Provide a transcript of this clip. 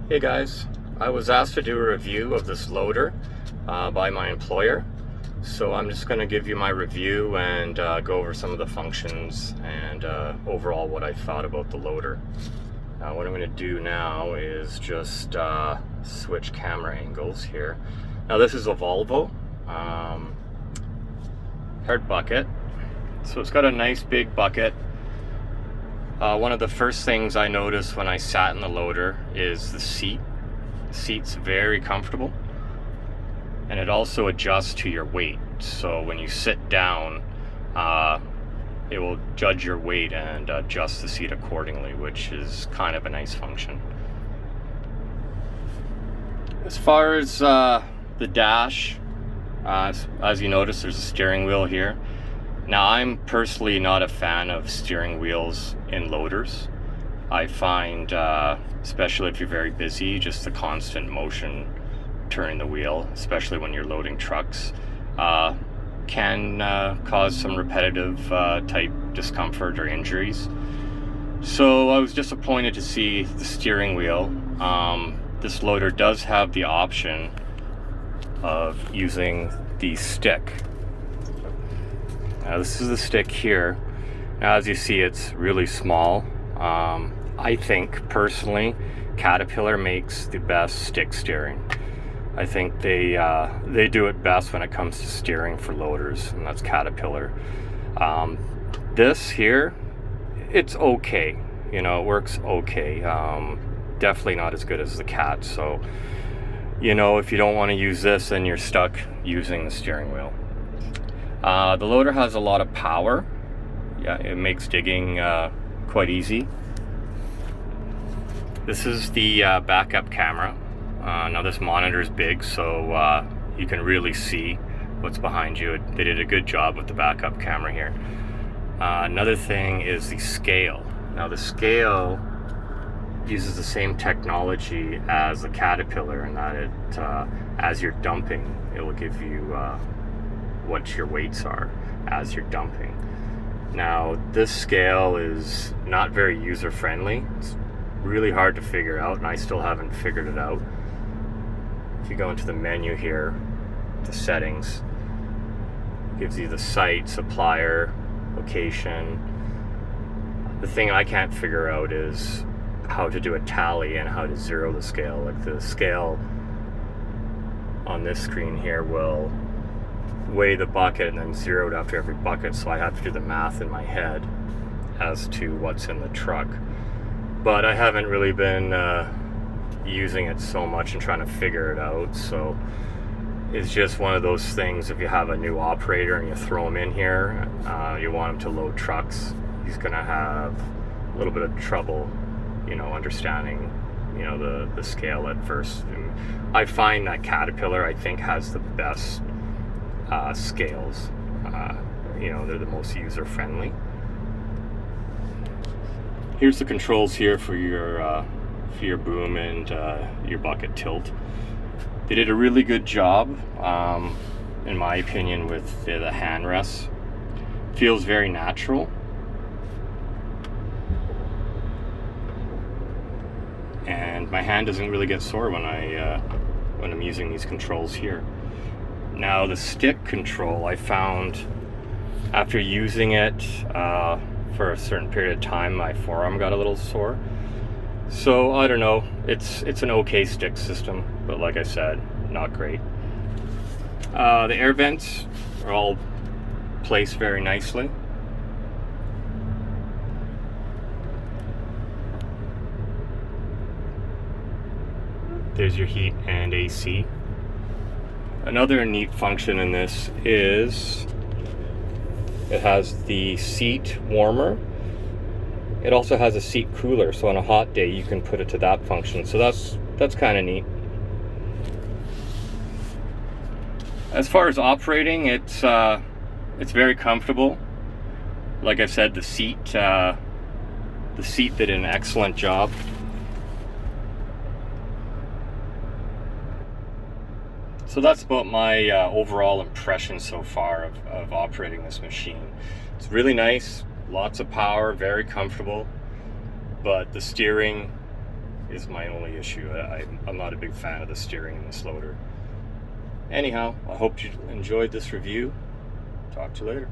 Hey guys, I was asked to do a review of this loader by my employer. So I'm just going to give you my review and go over some of the functions and overall what I thought about the loader. What I'm going to do now is just switch camera angles here. Now this is a Volvo hard bucket. So it's got a nice big bucket. One of the first things I noticed when I sat in the loader is the seat. The seat's very comfortable, and it also adjusts to your weight. So when you sit down, it will judge your weight and adjust the seat accordingly, which is kind of a nice function. As far as the dash, as you notice, there's a steering wheel here. Now, I'm personally not a fan of steering wheels in loaders. I find, especially if you're very busy, just the constant motion turning the wheel, especially when you're loading trucks, can cause some repetitive type discomfort or injuries. So I was disappointed to see the steering wheel. This loader does have the option of using the stick. Now this is the stick here. Now as you see, it's really small. I think personally Caterpillar makes the best stick steering. I think they do it best when it comes to steering for loaders, and that's Caterpillar. This here, it's okay. You know, it works okay. Definitely not as good as the Cat. So, you know, if you don't want to use this, then you're stuck using the steering wheel. The loader has a lot of power. Yeah, it makes digging quite easy. This is the backup camera. Now this monitor is big, so you can really see what's behind you. They did a good job with the backup camera here. Another thing is the scale. Now the scale uses the same technology as the Caterpillar in that it, as you're dumping, it will give you what your weights are as you're dumping. Now this scale is not very user friendly. It's really hard to figure out, and I still haven't figured it out. If you go into the menu here, the settings, it gives you the site, supplier, location. The thing I can't figure out is how to do a tally and how to zero the scale. Like the scale on this screen here will weigh the bucket and then zero it after every bucket, so I have to do the math in my head as to what's in the truck. But I haven't really been using it so much and trying to figure it out, so it's just one of those things. If you have a new operator and you throw him in here, you want him to load trucks, he's gonna have a little bit of trouble, you know, understanding, you know, the scale at first. And I find that Caterpillar, I think, has the best scales. You know, they're the most user friendly. Here's the controls here for your boom and your bucket tilt. They did a really good job, in my opinion, with the hand rests. Feels very natural. And my hand doesn't really get sore when I'm using these controls here. Now the stick control, I found after using it for a certain period of time, my forearm got a little sore. So I don't know, it's an okay stick system, but like I said, not great. The air vents are all placed very nicely. There's your heat and AC. Another neat function in this is it has the seat warmer. It also has a seat cooler, so on a hot day you can put it to that function. So that's kind of neat. As far as operating, it's very comfortable. Like I said, the seat did an excellent job. So that's about my overall impression so far of operating this machine. It's really nice, lots of power, very comfortable, but the steering is my only issue. I'm not a big fan of the steering in this loader. Anyhow, I hope you enjoyed this review. Talk to you later.